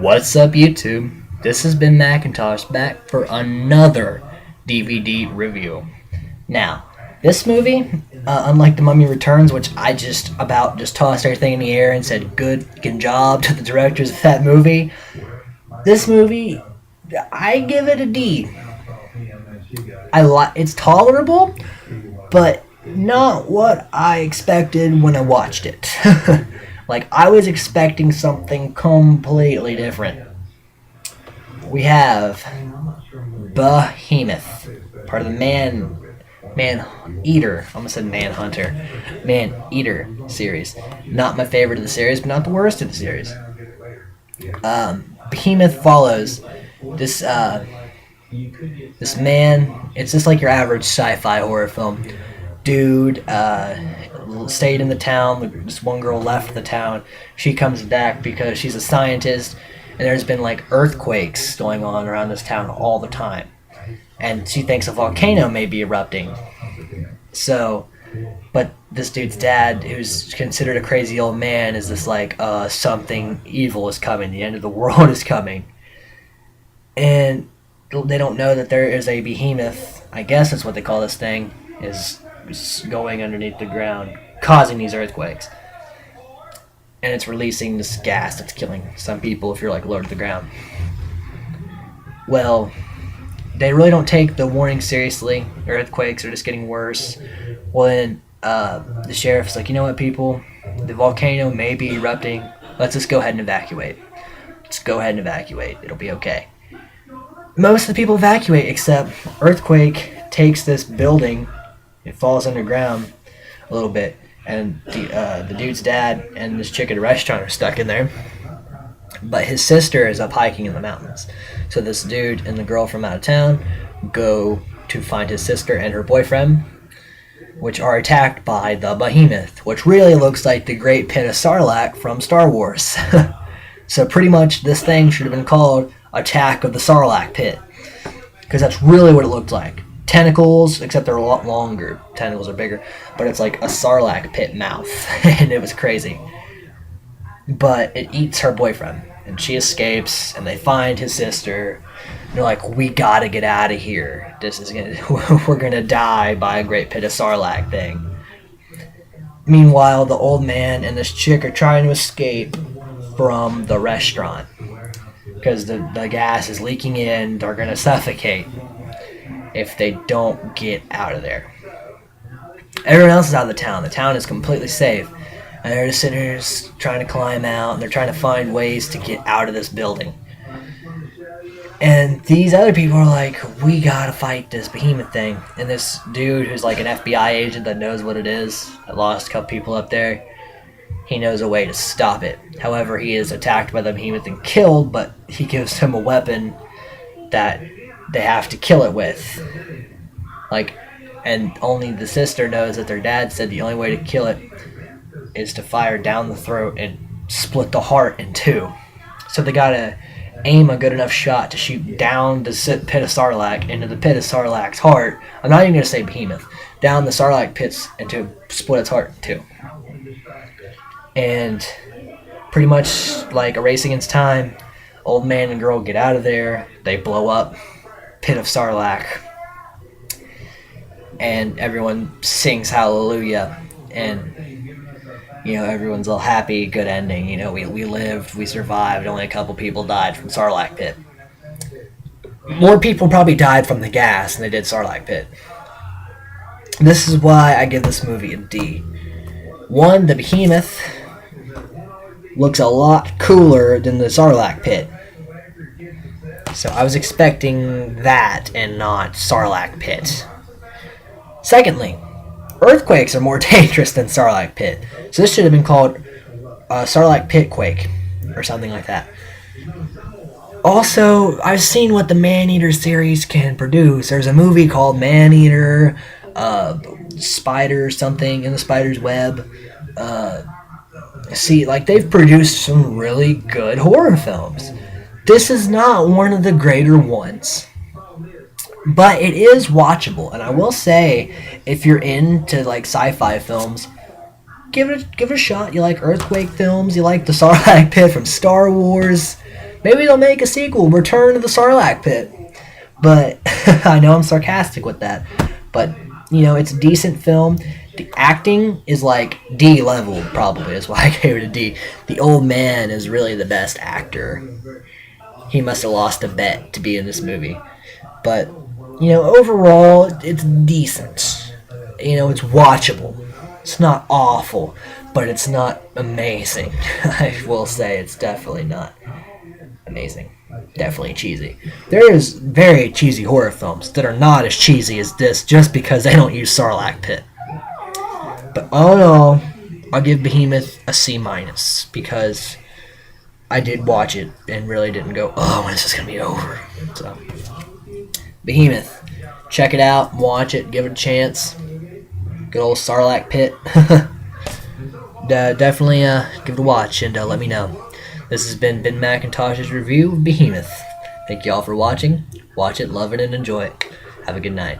What's up, YouTube? This has been Macintosh back for another DVD review. Now, this movie, unlike The Mummy Returns, which I just tossed everything in the air and said good job to the directors of that movie, this movie, I give it a D. It's tolerable, but not what I expected when I watched it. Like, I was expecting something completely different. We have Behemoth, part of the Man Eater. I almost said Manhunter. Man Eater series. Not my favorite of the series, but not the worst of the series. Behemoth follows this this man. It's just like your average sci-fi horror film. Dude stayed in the town. This one girl left the town. She comes back because she's a scientist, and there's been like earthquakes going on around this town all the time, and she thinks a volcano may be erupting. So, but this dude's dad, who's considered a crazy old man, is this like something evil is coming. The end of the world is coming, and they don't know that there is a behemoth. I guess that's what they call this thing. Is going underneath the ground, causing these earthquakes. And it's releasing this gas that's killing some people if you're like low to the ground. Well, they really don't take the warning seriously. Earthquakes are just getting worse. Well, then the sheriff's like, you know what, people? The volcano may be erupting. Let's just go ahead and evacuate. Let's go ahead and evacuate. It'll be okay. Most of the people evacuate, except Earthquake takes this building. It falls underground a little bit, and the dude's dad and this chick at a restaurant are stuck in there. But his sister is up hiking in the mountains. So this dude and the girl from out of town go to find his sister and her boyfriend, which are attacked by the Behemoth, which really looks like the Great Pit of Sarlac from Star Wars. So pretty much this thing should have been called Attack of the Sarlac Pit, because that's really what it looked like. Tentacles, except they're a lot longer. Tentacles are bigger, but it's like a Sarlacc pit mouth, and it was crazy. But it eats her boyfriend, and she escapes, and they find his sister. And they're like, we gotta get out of here. We're gonna die by a Great Pit of Sarlacc thing. Meanwhile, the old man and this chick are trying to escape from the restaurant because the gas is leaking in. They're gonna suffocate if they don't get out of there. Everyone else is out of the town. The town is completely safe. And they're just sitting here trying to climb out. And they're trying to find ways to get out of this building. And these other people are like, we gotta fight this behemoth thing. And this dude who's like an FBI agent that knows what it is, that lost a couple people up there, he knows a way to stop it. However, he is attacked by the behemoth and killed, but he gives him a weapon that they have to kill it with. And only the sister knows that their dad said the only way to kill it is to fire down the throat and split the heart in two. So they gotta aim a good enough shot to shoot down the pit of Sarlac into the pit of Sarlac's heart. I'm not even gonna say behemoth. Down the Sarlac pits and to split its heart in two. And pretty much like a race against time, old man and girl get out of there. They blow up pit of Sarlac, and everyone sings hallelujah, and everyone's all happy, good ending. We lived, we survived. Only a couple people died from Sarlac pit. More people probably died from the gas than they did Sarlac pit. This is why I give this movie a D. One, the behemoth looks a lot cooler than the Sarlac pit. So I was expecting that and not Sarlac pit. Secondly, earthquakes are more dangerous than Sarlac pit. So this should have been called Sarlac pit quake or something like that. Also, I've seen what the Man-Eater series can produce. There's a movie called Man-Eater, Spider something in the Spider's Web. They've produced some really good horror films. This is not one of the greater ones, but it is watchable. And I will say, if you're into like sci-fi films, give it a shot. You like earthquake films? You like the Sarlac Pit from Star Wars? Maybe they'll make a sequel, Return to the Sarlac Pit. But I know I'm sarcastic with that. But it's a decent film. The acting is like D level, probably. That's why I gave it a D. The old man is really the best actor. He must have lost a bet to be in this movie. But, overall, it's decent. It's watchable. It's not awful, but it's not amazing. I will say it's definitely not amazing. Definitely cheesy. There is very cheesy horror films that are not as cheesy as this just because they don't use Sarlac Pit. But all in all, I'll give Behemoth a C- because I did watch it and really didn't go, oh, when is this going to be over? So, Behemoth. Check it out, watch it, give it a chance. Good old Sarlac Pit. Definitely give it a watch and let me know. This has been Ben McIntosh's review of Behemoth. Thank you all for watching. Watch it, love it, and enjoy it. Have a good night.